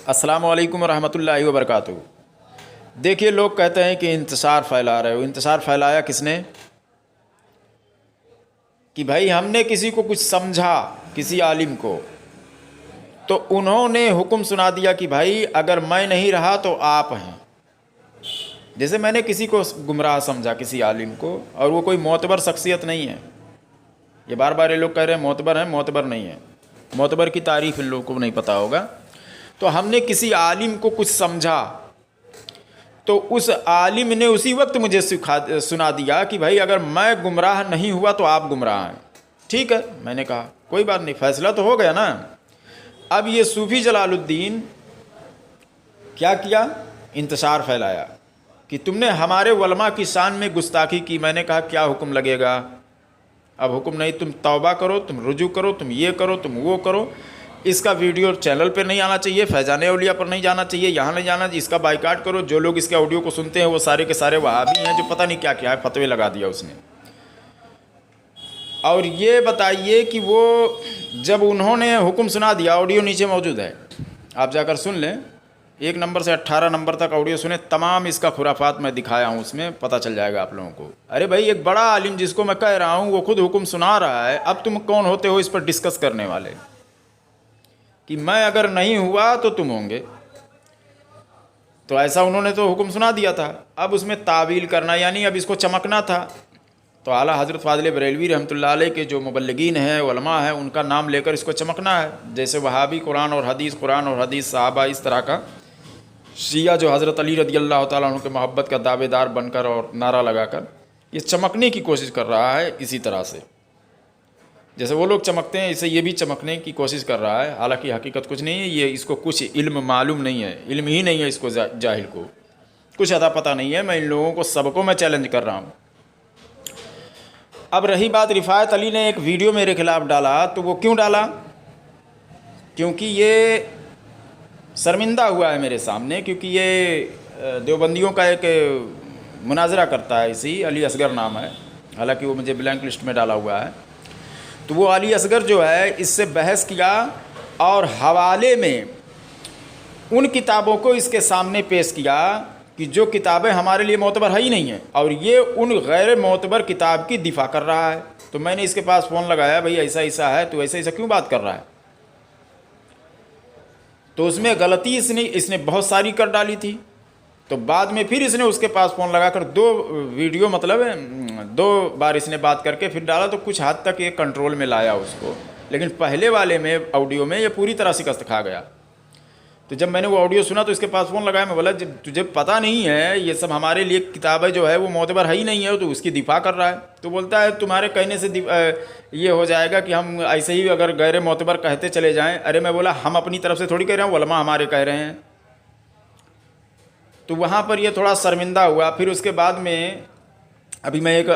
السلام علیکم ورحمۃ اللہ وبرکاتہ۔ دیکھیے، لوگ کہتے ہیں کہ انتشار پھیلا رہے ہو۔ انتشار پھیلایا کس نے؟ کہ بھائی ہم نے کسی کو کچھ سمجھا، کسی عالم کو، تو انہوں نے حکم سنا دیا کہ بھائی اگر میں نہیں رہا تو آپ ہیں۔ جیسے میں نے کسی کو گمراہ سمجھا، کسی عالم کو، اور وہ کوئی معتبر شخصیت نہیں ہے۔ یہ بار بار یہ لوگ کہہ رہے ہیں معتبر ہیں، معتبر نہیں ہے۔ معتبر کی تعریف ان لوگوں کو نہیں پتہ ہوگا۔ تو ہم نے کسی عالم کو کچھ سمجھا تو اس عالم نے اسی وقت مجھے سنا دیا کہ بھائی اگر میں گمراہ نہیں ہوا تو آپ گمراہ ہیں۔ ٹھیک ہے، میں نے کہا کوئی بات نہیں، فیصلہ تو ہو گیا نا۔ اب یہ صوفی جلال الدین کیا کیا؟ انتشار پھیلایا کہ تم نے ہمارے علماء کی شان میں گستاخی کی۔ میں نے کہا کیا حکم لگے گا؟ اب حکم نہیں، تم توبہ کرو، تم رجوع کرو، تم یہ کرو، تم وہ کرو۔ اس کا ویڈیو چینل پہ نہیں آنا چاہیے، فیضان اولیاء پر نہیں جانا چاہیے، یہاں نہیں جانا، اس کا بائیکاٹ کرو۔ جو لوگ اس کے آڈیو کو سنتے ہیں وہ سارے کے سارے وہابی ہیں، جو پتہ نہیں کیا کیا ہے، فتوے لگا دیا اس نے۔ اور یہ بتائیے کہ وہ جب انہوں نے حکم سنا دیا، آڈیو نیچے موجود ہے، آپ جا کر سن لیں، 1 نمبر سے 18 نمبر تک آڈیو سنیں، تمام اس کا خرافات میں دکھایا ہوں، اس میں پتہ چل جائے گا آپ لوگوں کو۔ ارے بھائی ایک بڑا عالم جس کو میں کہہ رہا ہوں وہ خود حکم سنا رہا ہے، اب تم کون ہوتے ہو اس پر ڈسکس کرنے والے کہ میں اگر نہیں ہوا تو تم ہوں گے؟ تو ایسا انہوں نے تو حکم سنا دیا تھا، اب اس میں تعویل کرنا، یعنی اب اس کو چمکنا تھا۔ تو اعلیٰ حضرت فاضل بریلوی رحمۃ اللہ علیہ کے جو مبلغین ہیں، علماء ہیں، ان کا نام لے کر اس کو چمکنا ہے۔ جیسے وہابی قرآن اور حدیث صحابہ، اس طرح کا شیعہ جو حضرت علی رضی اللہ تعالیٰ عنہ کے محبت کا دعوے دار بن کر اور نعرہ لگا کر یہ چمکنے کی کوشش کر رہا ہے، اسی طرح سے جیسے وہ لوگ چمکتے ہیں، اسے یہ بھی چمکنے کی کوشش کر رہا ہے۔ حالانکہ حقیقت کچھ نہیں ہے، یہ اس کو کچھ علم معلوم نہیں ہے، علم ہی نہیں ہے اس کو، جاہل کو کچھ ادا پتہ نہیں ہے۔ میں ان لوگوں کو سب کو میں چیلنج کر رہا ہوں۔ اب رہی بات، رفاعت علی نے ایک ویڈیو میرے خلاف ڈالا، تو وہ کیوں ڈالا؟ کیونکہ یہ شرمندہ ہوا ہے میرے سامنے، کیونکہ یہ دیوبندیوں کا ایک مناظرہ کرتا ہے، اسی علی اصغر نام ہے، حالانکہ وہ مجھے بلینک لسٹ میں ڈالا ہوا ہے۔ تو وہ علی اصغر جو ہے اس سے بحث کیا اور حوالے میں ان کتابوں کو اس کے سامنے پیش کیا کہ جو کتابیں ہمارے لیے معتبر ہے ہی نہیں ہیں، اور یہ ان غیر معتبر کتاب کی دفاع کر رہا ہے۔ تو میں نے اس کے پاس فون لگایا، بھئی ایسا ایسا ہے، تو ایسا کیوں بات کر رہا ہے؟ تو اس میں غلطی اس نے بہت ساری کر ڈالی تھی۔ تو بعد میں پھر اس نے اس کے پاس فون لگا کر 2 ویڈیو، مطلب 2 بار اس نے بات کر کے پھر ڈالا، تو کچھ حد تک یہ کنٹرول میں لایا اس کو، لیکن پہلے والے میں آڈیو میں یہ پوری طرح شکست کھا گیا۔ تو جب میں نے وہ آڈیو سنا تو اس کے پاس فون لگایا، میں بولا جب تجھے پتہ نہیں ہے یہ سب ہمارے لیے کتابیں جو ہے وہ معتبر ہے ہی نہیں ہے، تو اس کی دفاع کر رہا ہے۔ تو بولتا ہے تمہارے کہنے سے یہ ہو جائے گا کہ ہم ایسے ہی اگر غیر معتبر کہتے چلے جائیں۔ ارے میں بولا ہم اپنی طرف سے تھوڑی کہہ رہے ہیں، علماء ہمارے کہہ رہے ہیں۔ تو وہاں پر یہ تھوڑا شرمندہ ہوا۔ پھر اس کے بعد میں ابھی میں ایک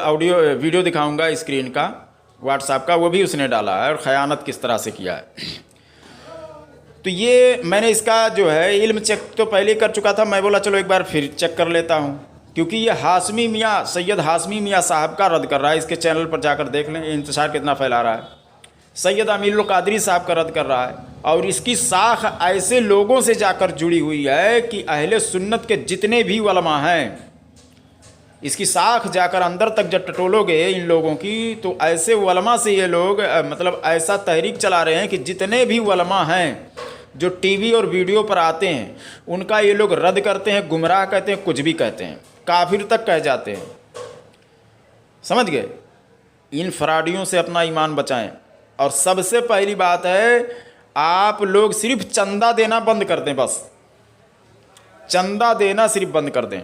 ویڈیو دکھاؤں گا اسکرین کا، واٹس ایپ کا، وہ بھی اس نے ڈالا ہے، اور خیانت کس طرح سے کیا ہے۔ تو یہ میں نے اس کا جو ہے علم چیک تو پہلے کر چکا تھا، میں بولا چلو ایک بار پھر چیک کر لیتا ہوں، کیونکہ یہ ہاشمی میاں، سید ہاشمی میاں صاحب کا رد کر رہا ہے۔ اس کے چینل پر جا کر دیکھ لیں، انتشار کتنا پھیلا رہا ہے۔ سید امیر القادری صاحب کا رد کر رہا ہے، اور اس کی ساکھ ایسے لوگوں سے جا کر جڑی ہوئی ہے کہ اہل سنت کے جتنے بھی علماء ہیں، اس کی ساکھ جا کر اندر تک جب ٹٹولو گے ان لوگوں کی، تو ایسے علماء سے یہ لوگ مطلب ایسا تحریک چلا رہے ہیں کہ جتنے بھی علماء ہیں جو ٹی وی اور ویڈیو پر آتے ہیں ان کا یہ لوگ رد کرتے ہیں، گمراہ کہتے ہیں، کچھ بھی کہتے ہیں، کافر تک کہہ جاتے ہیں۔ سمجھ گئے؟ ان فراڈیوں سے اپنا ایمان بچائیں۔ اور سب سے پہلی بات ہے، آپ لوگ صرف چندہ دینا بند کر دیں، بس چندہ دینا صرف بند کر دیں۔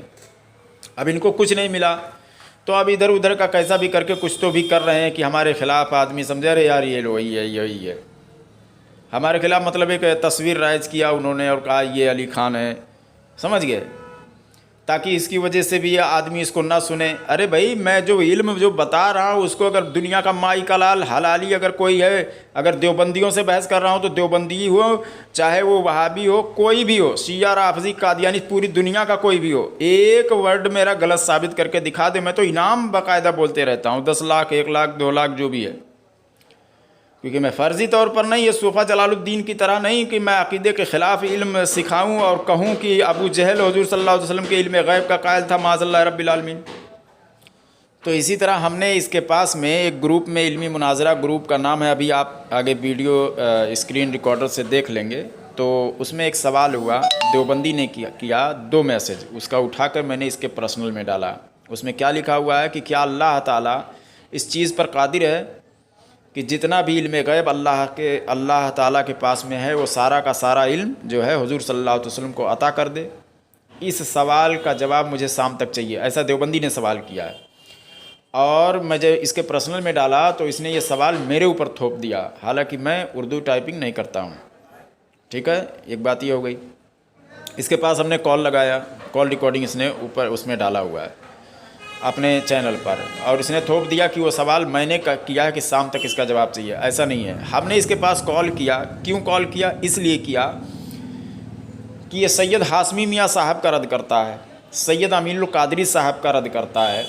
اب ان کو کچھ نہیں ملا تو اب ادھر ادھر کا کیسا بھی کر کے کچھ تو بھی کر رہے ہیں کہ ہمارے خلاف آدمی سمجھے، رہے یار یہ وہی ہے، یہی ہے ہمارے خلاف، مطلب ایک تصویر رائج کیا انہوں نے اور کہا یہ علی خان ہے، سمجھ گئے، تاکہ اس کی وجہ سے بھی یہ آدمی اس کو نہ سنے۔ ارے بھائی میں جو علم جو بتا رہا ہوں اس کو اگر دنیا کا مائی کا لال حلالی اگر کوئی ہے، اگر دیوبندیوں سے بحث کر رہا ہوں تو دیوبندی ہو، چاہے وہ وہابی ہو، کوئی بھی ہو، شیعہ رافضی قادیانی، پوری دنیا کا کوئی بھی ہو، ایک ورڈ میرا غلط ثابت کر کے دکھا دے، میں تو انعام باقاعدہ بولتے رہتا ہوں، 10 لاکھ 1 لاکھ 2 لاکھ جو بھی ہے۔ کیونکہ میں فرضی طور پر نہیں، یہ صوفہ جلال الدین کی طرح نہیں کہ میں عقیدے کے خلاف علم سکھاؤں اور کہوں کہ ابو جہل حضور صلی اللہ علیہ وسلم کے علم غیب کا قائل تھا معاذ اللہ رب العالمین۔ تو اسی طرح ہم نے اس کے پاس میں ایک گروپ میں علمی مناظرہ گروپ کا نام ہے، ابھی آپ آگے ویڈیو اسکرین ریکارڈر سے دیکھ لیں گے، تو اس میں ایک سوال ہوا دیوبندی نے کیا 2 میسج، اس کا اٹھا کر میں نے اس کے پرسنل میں ڈالا۔ اس میں کیا لکھا ہوا ہے کہ کیا اللہ تعالیٰ اس چیز پر قادر ہے کہ جتنا بھی علم غیب اللہ تعالیٰ کے پاس میں ہے وہ سارا کا سارا علم جو ہے حضور صلی اللہ علیہ وسلم کو عطا کر دے؟ اس سوال کا جواب مجھے شام تک چاہیے، ایسا دیوبندی نے سوال کیا ہے۔ اور میں جب اس کے پرسنل میں ڈالا تو اس نے یہ سوال میرے اوپر تھوپ دیا، حالانکہ میں اردو ٹائپنگ نہیں کرتا ہوں، ٹھیک ہے، ایک بات یہ ہو گئی۔ اس کے پاس ہم نے کال لگایا، کال ریکارڈنگ اس نے اوپر اس میں ڈالا ہوا ہے اپنے چینل پر، اور اس نے تھوپ دیا کہ وہ سوال میں نے کیا ہے کہ شام تک اس کا جواب چاہیے۔ ایسا نہیں ہے، ہم نے اس کے پاس کال کیا، کیوں کال کیا؟ اس لیے کیا کہ یہ سید ہاشمی میاں صاحب کا رد کرتا ہے، سید امین القادری صاحب کا رد کرتا ہے،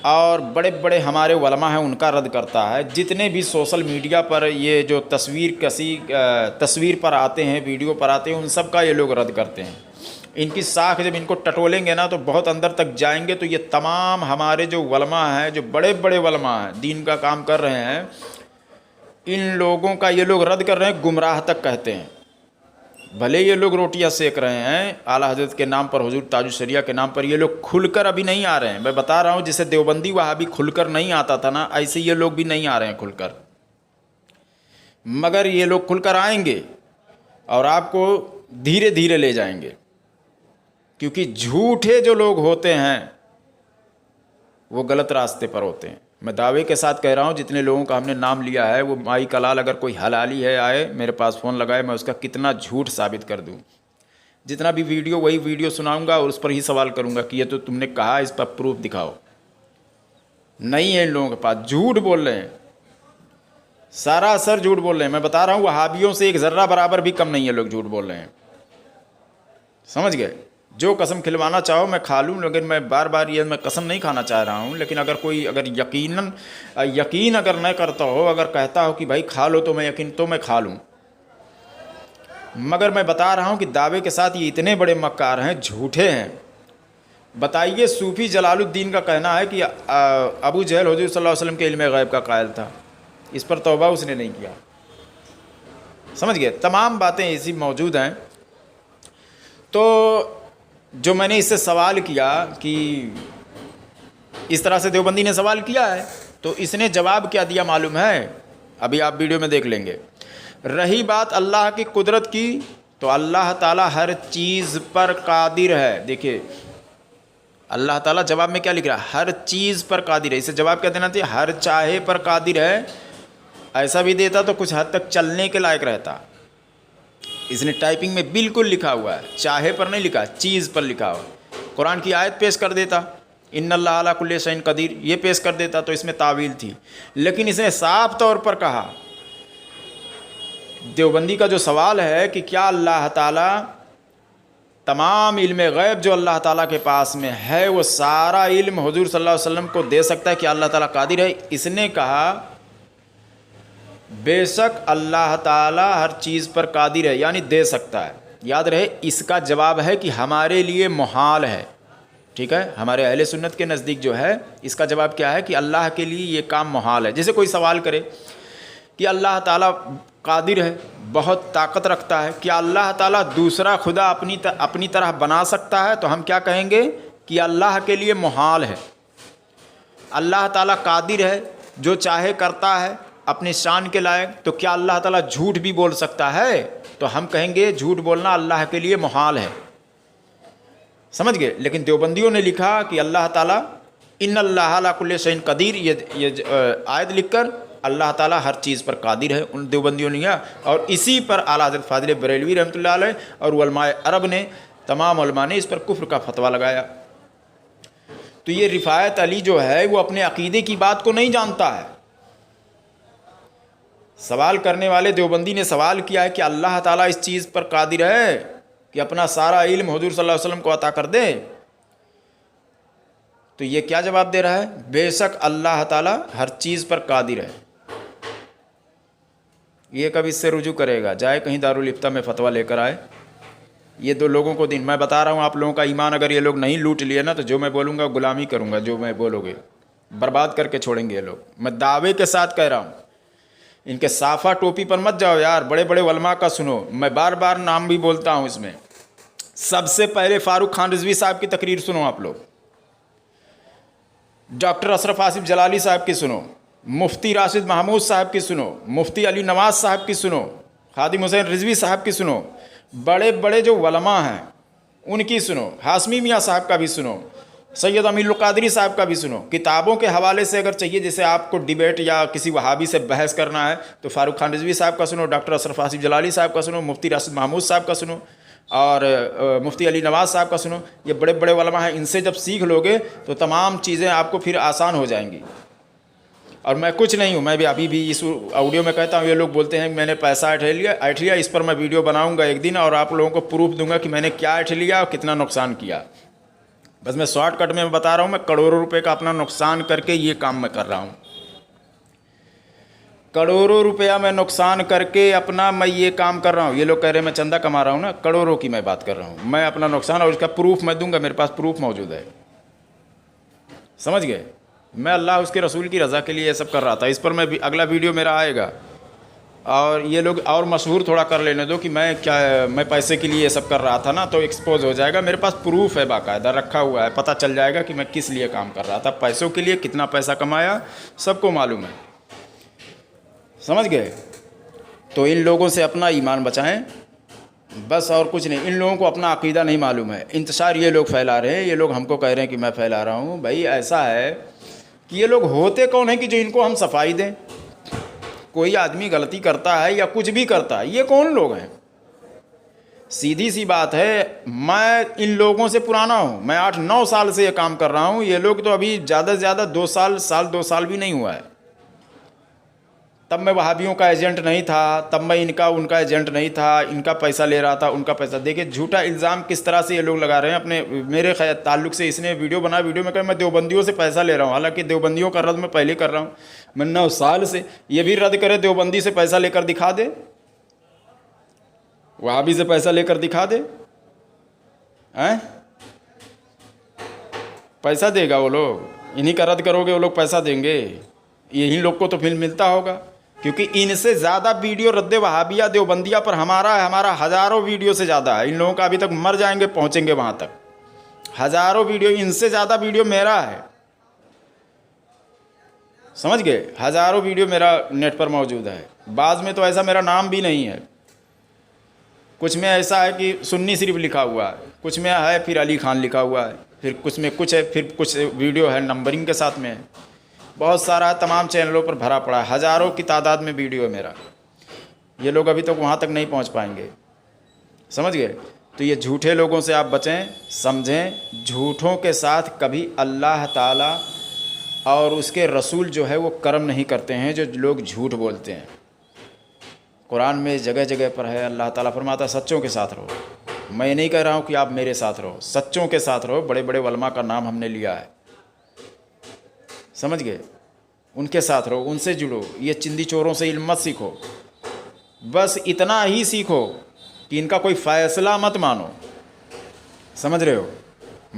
اور بڑے بڑے ہمارے علماء ہیں ان کا رد کرتا ہے۔ جتنے بھی سوشل میڈیا پر یہ جو تصویر پر آتے ہیں، ویڈیو پر آتے ہیں، ان سب کا یہ لوگ رد کرتے ہیں۔ ان کی ساکھ جب ان کو ٹٹولیں گے نا تو بہت اندر تک جائیں گے، تو یہ تمام ہمارے جو علماء ہیں، جو بڑے بڑے علماء ہیں، دین کا کام کر رہے ہیں، ان لوگوں کا یہ لوگ رد کر رہے ہیں، گمراہ تک کہتے ہیں۔ بھلے یہ لوگ روٹیاں سیک رہے ہیں اعلیٰ حضرت کے نام پر، حضور تاج الشریعہ کے نام پر، یہ لوگ کھل کر ابھی نہیں آ رہے ہیں۔ میں بتا رہا ہوں جسے دیوبندی وہابی کھل کر نہیں آتا تھا نا، ایسے یہ لوگ بھی نہیں آ رہے ہیں کھل کر، مگر یہ لوگ کھل کر آئیں گے اور آپ کو دھیرے دھیرے لے جائیں گے، کیونکہ جھوٹے جو لوگ ہوتے ہیں وہ غلط راستے پر ہوتے ہیں۔ میں دعوے کے ساتھ کہہ رہا ہوں، جتنے لوگوں کا ہم نے نام لیا ہے، وہ مائی کلال اگر کوئی حلالی ہے آئے میرے پاس فون لگائے، میں اس کا کتنا جھوٹ ثابت کر دوں۔ جتنا بھی ویڈیو وہی ویڈیو سناؤں گا اور اس پر ہی سوال کروں گا کہ یہ تو تم نے کہا، اس پر پروف دکھاؤ۔ نہیں ہے ان لوگوں کے پاس، جھوٹ بول رہے ہیں، سراسر جھوٹ بول رہے ہیں۔ میں بتا رہا ہوں وہابیوں سے ایک ذرہ برابر بھی کم نہیں ہے، لوگ جھوٹ بول رہے ہیں، سمجھ گئے؟ جو قسم کھلوانا چاہو میں کھا لوں، لیکن میں بار بار یہ میں قسم نہیں کھانا چاہ رہا ہوں، لیکن اگر کوئی یقین اگر نہ کرتا ہو، اگر کہتا ہو کہ بھائی کھا لو تو میں کھا لوں، مگر میں بتا رہا ہوں کہ دعوے کے ساتھ یہ اتنے بڑے مکار ہیں، جھوٹے ہیں۔ بتائیے، صوفی جلال الدین کا کہنا ہے کہ ابو جہل حضور صلی اللہ علیہ وسلم کے علم غیب کا قائل تھا، اس پر توبہ اس نے نہیں کیا، سمجھ گئے؟ تمام باتیں ایسی موجود ہیں۔ تو جو میں نے اس سے سوال کیا کہ اس طرح سے دیوبندی نے سوال کیا ہے، تو اس نے جواب کیا دیا معلوم ہے؟ ابھی آپ ویڈیو میں دیکھ لیں گے۔ رہی بات اللہ کی قدرت کی، تو اللہ تعالیٰ ہر چیز پر قادر ہے۔ دیکھیے اللہ تعالیٰ جواب میں کیا لکھ رہا ہے؟ ہر چیز پر قادر ہے۔ اسے جواب کیا دینا تھا؟ ہر چاہے پر قادر ہے۔ ایسا بھی دیتا تو کچھ حد تک چلنے کے لائق رہتا۔ اس نے ٹائپنگ میں بالکل لکھا ہوا ہے، چاہے پر نہیں لکھا، چیز پر لکھا ہوا۔ قرآن کی آیت پیش کر دیتا، ان اللہ علی کل شیء قدیر، یہ پیش کر دیتا تو اس میں تعویل تھی، لیکن اس نے صاف طور پر کہا۔ دیوبندی کا جو سوال ہے کہ کیا اللہ تعالیٰ تمام علم غیب جو اللہ تعالیٰ کے پاس میں ہے وہ سارا علم حضور صلی اللہ علیہ وسلم کو دے سکتا ہے، کہ اللہ تعالیٰ قادر ہے؟ اس نے کہا بے شک اللہ تعالیٰ ہر چیز پر قادر ہے، یعنی دے سکتا ہے۔ یاد رہے اس کا جواب ہے کہ ہمارے لیے محال ہے، ٹھیک ہے؟ ہمارے اہل سنت کے نزدیک جو ہے اس کا جواب کیا ہے کہ اللہ کے لیے یہ کام محال ہے۔ جیسے کوئی سوال کرے کہ اللہ تعالیٰ قادر ہے، بہت طاقت رکھتا ہے، کیا اللہ تعالیٰ دوسرا خدا اپنی طرح بنا سکتا ہے؟ تو ہم کیا کہیں گے کہ اللہ کے لیے محال ہے۔ اللہ تعالیٰ قادر ہے، جو چاہے کرتا ہے اپنی شان کے لائق، تو کیا اللہ تعالیٰ جھوٹ بھی بول سکتا ہے؟ تو ہم کہیں گے جھوٹ بولنا اللہ کے لیے محال ہے، سمجھ گئے؟ لیکن دیوبندیوں نے لکھا کہ اللہ تعالیٰ ان اللہ علی کل شیء قدیر، یہ آیت لکھ کر اللہ تعالیٰ ہر چیز پر قادر ہے، ان دیوبندیوں نے کیا، اور اسی پر اعلیٰ حضرت فاضل بریلوی رحمۃ اللہ علیہ اور علماء عرب نے، تمام علماء نے اس پر کفر کا فتویٰ لگایا۔ تو یہ رفاعت علی جو ہے وہ اپنے عقیدے کی بات کو نہیں جانتا ہے۔ سوال کرنے والے دیوبندی نے سوال کیا ہے کہ اللہ تعالیٰ اس چیز پر قادر ہے کہ اپنا سارا علم حضور صلی اللہ علیہ وسلم کو عطا کر دے، تو یہ کیا جواب دے رہا ہے؟ بے شک اللہ تعالیٰ ہر چیز پر قادر ہے۔ یہ کب اس سے رجوع کرے گا؟ جائے کہیں دارالفتہ میں فتویٰ لے کر آئے. یہ 2 لوگوں کو دین، میں بتا رہا ہوں آپ لوگوں کا ایمان اگر یہ لوگ نہیں لوٹ لیے نا تو جو میں بولوں گا غلامی کروں گا، جو میں بولو گے برباد کر کے چھوڑیں گے یہ لوگ. میں دعوے کے ساتھ کہہ رہا ہوں. ان کے صافہ ٹوپی پر مت جاؤ یار، بڑے بڑے علماء کا سنو. میں بار بار نام بھی بولتا ہوں اس میں. سب سے پہلے فاروق خان رضوی صاحب کی تقریر سنو آپ لوگ، ڈاکٹر اشرف آصف جلالی صاحب کی سنو، مفتی راشد محمود صاحب کی سنو، مفتی علی نواز صاحب کی سنو، خادم حسین رضوی صاحب کی سنو، بڑے بڑے جو علماء ہیں ان کی سنو، ہاشمی میاں صاحب کا بھی سنو، سید امین القادری صاحب کا بھی سنو. کتابوں کے حوالے سے اگر چاہیے جیسے آپ کو ڈیبیٹ یا کسی وہابی سے بحث کرنا ہے تو فاروق خان رضوی صاحب کا سنو، ڈاکٹر اشرف آصف جلالی صاحب کا سنو، مفتی راشد محمود صاحب کا سنو اور مفتی علی نواز صاحب کا سنو. یہ بڑے بڑے علماء ہیں، ان سے جب سیکھ لو گے تو تمام چیزیں آپ کو پھر آسان ہو جائیں گی. اور میں کچھ نہیں ہوں، میں بھی ابھی بھی اس آڈیو میں کہتا ہوں. یہ لوگ بولتے ہیں کہ میں نے پیسہ ایٹھ لیا. اس پر میں ویڈیو بناؤں گا ایک دن اور آپ لوگوں کو پروف دوں گا کہ میں نے کیا ایٹھ لیا اور کتنا نقصان کیا. بس میں شارٹ کٹ میں بتا رہا ہوں، میں کروڑوں روپے کا اپنا نقصان کر کے یہ کام میں کر رہا ہوں. کروڑوں روپیہ میں نقصان کر کے اپنا میں یہ کام کر رہا ہوں. یہ لوگ کہہ رہے ہیں میں چندہ کما رہا ہوں نا، کروڑوں کی میں بات کر رہا ہوں. میں اپنا نقصان اور اس کا پروف میں دوں گا، میرے پاس پروف موجود ہے. سمجھ گئے؟ میں اللہ اس کے رسول کی رضا کے لیے یہ سب کر رہا تھا. اس پر میں اگلا ویڈیو میرا آئے گا. اور یہ لوگ اور مشہور تھوڑا کر لینے دو کہ میں پیسے کے لیے یہ سب کر رہا تھا نا، تو ایکسپوز ہو جائے گا. میرے پاس پروف ہے، باقاعدہ رکھا ہوا ہے، پتہ چل جائے گا کہ میں کس لیے کام کر رہا تھا. پیسوں کے لیے کتنا پیسہ کمایا سب کو معلوم ہے. سمجھ گئے؟ تو ان لوگوں سے اپنا ایمان بچائیں بس، اور کچھ نہیں. ان لوگوں کو اپنا عقیدہ نہیں معلوم ہے. انتشار یہ لوگ پھیلا رہے ہیں، یہ لوگ ہم کو کہہ رہے ہیں کہ میں پھیلا رہا ہوں. بھائی ایسا ہے کہ یہ لوگ ہوتے کون ہیں کہ جو ان کو ہم صفائی دیں؟ کوئی آدمی غلطی کرتا ہے یا کچھ بھی کرتا ہے، یہ کون لوگ ہیں؟ سیدھی سی بات ہے. میں ان لوگوں سے پرانا ہوں، میں 8-9 سال سے یہ کام کر رہا ہوں. یہ لوگ تو ابھی زیادہ سے زیادہ 2 سال بھی نہیں ہوا ہے. تب میں وہابیوں کا ایجنٹ نہیں تھا، تب میں ان کا ایجنٹ نہیں تھا. ان کا پیسہ لے رہا تھا، ان کا پیسہ. دیکھیں جھوٹا الزام کس طرح سے یہ لوگ لگا رہے ہیں اپنے میرے تعلق سے. اس نے ویڈیو میں کہا میں دیوبندیوں سے پیسہ لے رہا ہوں، حالانکہ دیوبندیوں کا رد میں پہلے کر رہا ہوں. میں 9 سال سے. یہ بھی رد کرے، دیوبندی سے پیسہ لے کر دکھا دے، وہابی سے پیسہ لے کر دکھا دے. پیسہ دے گا وہ لوگ، انہی کا رد کرو گے وہ لوگ پیسہ دیں گے. یہی لوگ کو تو پھر ملتا ہوگا، کیونکہ ان سے زیادہ ویڈیو رد وہابیہ دیوبندیہ پر ہمارا ہے. ہمارا ہزاروں ویڈیو سے زیادہ ہے. ان لوگوں کا ابھی تک مر جائیں گے پہنچیں گے وہاں تک. ہزاروں ویڈیو، ان سے زیادہ ویڈیو میرا ہے. سمجھ گئے؟ ہزاروں ویڈیو میرا نیٹ پر موجود ہے. بعض میں تو ایسا میرا نام بھی نہیں ہے. کچھ میں ایسا ہے کہ سنی صرف لکھا ہوا ہے، کچھ میں ہے پھر علی خان لکھا ہوا ہے، پھر کچھ میں کچھ ہے، پھر کچھ ویڈیو ہے نمبرنگ کے ساتھ میں ہے. بہت سارا ہے، تمام چینلوں پر بھرا پڑا ہے. ہزاروں کی تعداد میں ویڈیو ہے میرا. یہ لوگ ابھی تک وہاں تک نہیں پہنچ پائیں گے. سمجھ گئے؟ تو یہ جھوٹے لوگوں سے آپ بچیں، سمجھیں. جھوٹوں کے ساتھ کبھی اللہ تعالیٰ اور اس کے رسول جو ہے وہ کرم نہیں کرتے ہیں. جو لوگ جھوٹ بولتے ہیں، قرآن میں جگہ جگہ پر ہے. اللہ تعالیٰ فرماتا ہے سچوں کے ساتھ رہو. میں نہیں کہہ رہا ہوں کہ آپ میرے ساتھ رہو، سچوں کے ساتھ رہو. بڑے بڑے علماء کا نام ہم نے لیا ہے. سمجھ گئے؟ ان کے ساتھ رہو، ان سے جڑو. یہ چندی چوروں سے علم مت سیکھو. بس اتنا ہی سیکھو کہ ان کا کوئی فیصلہ مت مانو. سمجھ رہے ہو؟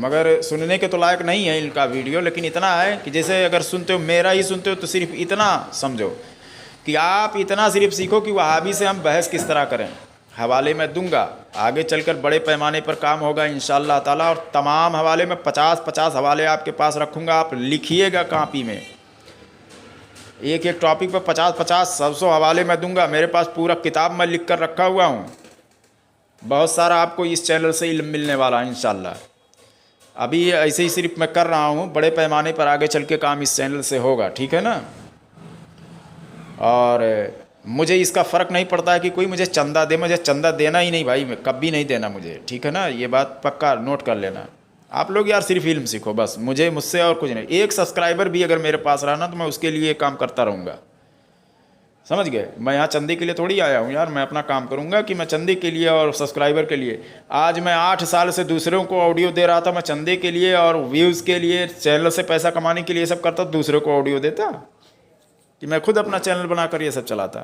مگر سننے کے تو لائق نہیں ہے ان کا ویڈیو، لیکن اتنا ہے کہ جیسے اگر سنتے ہو، میرا ہی سنتے ہو، تو صرف اتنا سمجھو کہ آپ اتنا صرف سیکھو کہ وہابی سے ہم بحث کس طرح کریں. حوالے میں دوں گا، آگے چل کر بڑے پیمانے پر کام ہوگا انشاءاللہ تعالیٰ. اور تمام حوالے میں 50 حوالے آپ کے پاس رکھوں گا. آپ لکھیے گا کاپی میں، ایک ٹاپک پر 50 100 حوالے میں دوں گا. میرے پاس پورا کتاب میں لکھ کر رکھا ہوا ہوں. بہت سارا آپ کو اس چینل سے علم ملنے والا ہے انشاءاللہ. ابھی ایسے ہی صرف میں کر رہا ہوں، بڑے پیمانے پر آگے چل کے کام اس چینل سے ہوگا. ٹھیک ہے نا؟ اور مجھے اس کا فرق نہیں پڑتا ہے کہ کوئی مجھے چندہ دے. مجھے چندہ دینا ہی نہیں بھائی، میں کبھی نہیں دینا مجھے. ٹھیک ہے نا؟ یہ بات پکا نوٹ کر لینا. آپ لوگ یار صرف علم سیکھو بس، مجھ سے اور کچھ نہیں. ایک سبسکرائبر بھی اگر میرے پاس رہا نا تو میں اس کے لیے کام کرتا رہوں گا. سمجھ گئے؟ میں یہاں چندے کے لیے تھوڑی آیا ہوں یار. میں اپنا کام کروں گا کہ میں چندے کے لیے اور سبسکرائبر کے لیے. آج میں 8 سال سے دوسروں کو آڈیو دے رہا تھا. میں چندے کے لیے اور ویوز کے لیے، چینل سے پیسہ کمانے کے لیے سب کرتا. دوسروں کو آڈیو دیتا کہ میں خود اپنا چینل بنا کر یہ سب چلاتا.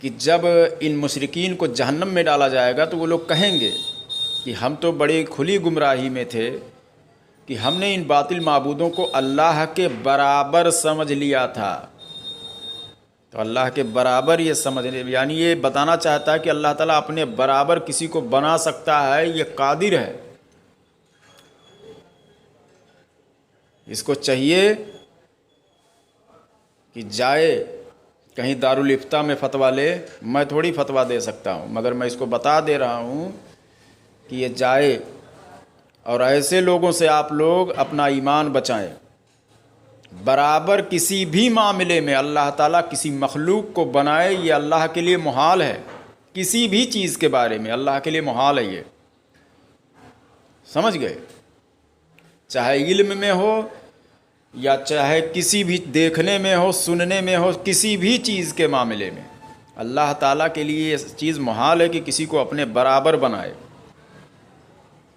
کہ جب ان مشرکین کو جہنم میں ڈالا جائے گا تو وہ لوگ کہیں گے کہ ہم تو بڑی کھلی گمراہی میں تھے کہ ہم نے ان باطل معبودوں کو اللہ کے برابر سمجھ لیا تھا. تو اللہ کے برابر یہ سمجھ یعنی یہ بتانا چاہتا ہے کہ اللہ تعالیٰ اپنے برابر کسی کو بنا سکتا ہے, یہ قادر ہے. اس کو چاہیے کہ جائے کہیں دارالفتاء میں فتویٰ لے. میں تھوڑی فتویٰ دے سکتا ہوں, مگر میں اس کو بتا دے رہا ہوں کہ یہ جائے اور ایسے لوگوں سے آپ لوگ اپنا ایمان بچائیں. برابر کسی بھی معاملے میں اللہ تعالیٰ کسی مخلوق کو بنائے, یہ اللہ کے لیے محال ہے. کسی بھی چیز کے بارے میں اللہ کے لیے محال ہے. یہ سمجھ گئے؟ چاہے علم میں ہو یا چاہے کسی بھی دیکھنے میں ہو, سننے میں ہو, کسی بھی چیز کے معاملے میں اللہ تعالیٰ کے لیے یہ چیز محال ہے کہ کسی کو اپنے برابر بنائے.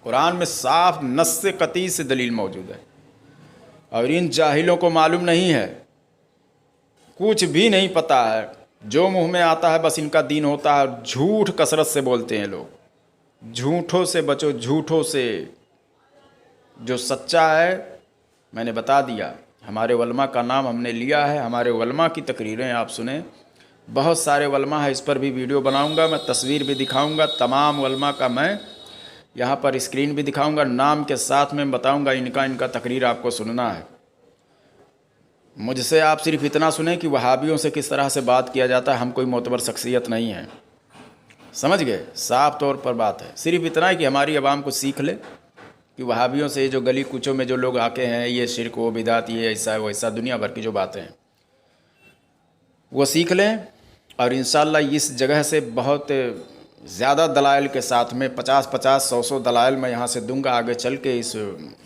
قرآن میں صاف نص قطعی سے دلیل موجود ہے, اور ان جاہلوں کو معلوم نہیں ہے, کچھ بھی نہیں پتہ ہے. جو منہ میں آتا ہے بس ان کا دین ہوتا ہے. جھوٹ کثرت سے بولتے ہیں لوگ. جھوٹوں سے بچو, جھوٹوں سے. جو سچا ہے میں نے بتا دیا. ہمارے علماء کا نام ہم نے لیا ہے, ہمارے علماء کی تقریریں آپ سنیں. بہت سارے علماء ہیں, اس پر بھی ویڈیو بناؤں گا, میں تصویر بھی دکھاؤں گا. تمام علماء کا میں یہاں پر اسکرین بھی دکھاؤں گا, نام کے ساتھ میں بتاؤں گا ان کا تقریر آپ کو سننا ہے. مجھ سے آپ صرف اتنا سنیں کہ وہابیوں سے کس طرح سے بات کیا جاتا ہے. ہم کوئی معتبر شخصیت نہیں ہے, سمجھ گئے؟ صاف طور پر بات ہے. صرف اتنا ہے کہ ہماری عوام کو سیکھ لے کہ وہابیوں سے جو گلی کوچوں میں جو لوگ آکے ہیں, یہ شرک و بدعت, یہ ایسا ویسا دنیا بھر کی جو باتیں ہیں وہ سیکھ لیں. اور انشاءاللہ اس جگہ سے بہت زیادہ دلائل کے ساتھ میں 50 100 دلائل میں یہاں سے دوں گا. آگے چل کے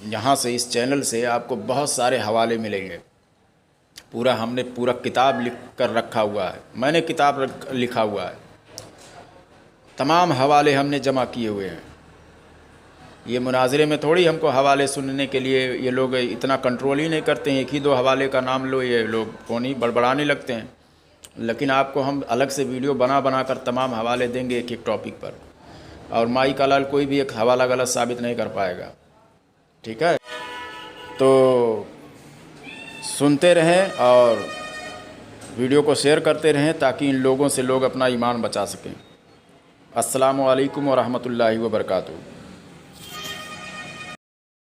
یہاں سے اس چینل سے آپ کو بہت سارے حوالے ملیں گے. ہم نے پورا کتاب لکھ کر رکھا ہوا ہے. میں نے کتاب لکھا ہوا ہے, تمام حوالے ہم نے جمع کیے ہوئے ہیں. یہ مناظرے میں تھوڑی ہم کو حوالے سننے کے لیے یہ لوگ اتنا کنٹرول ہی نہیں کرتے ہیں. ایک ہی 2 حوالے کا نام لو, یہ لوگ فون ہی بڑبڑانے لگتے ہیں. لیکن آپ کو ہم الگ سے ویڈیو بنا کر تمام حوالے دیں گے ایک ایک ٹاپک پر, اور مائی کا لال کوئی بھی ایک حوالہ غلط ثابت نہیں کر پائے گا. ٹھیک ہے؟ تو سنتے رہیں اور ویڈیو کو شیئر کرتے رہیں تاکہ ان لوگوں سے لوگ اپنا ایمان بچا سکیں. السلام علیکم ورحمۃ اللہ وبرکاتہ.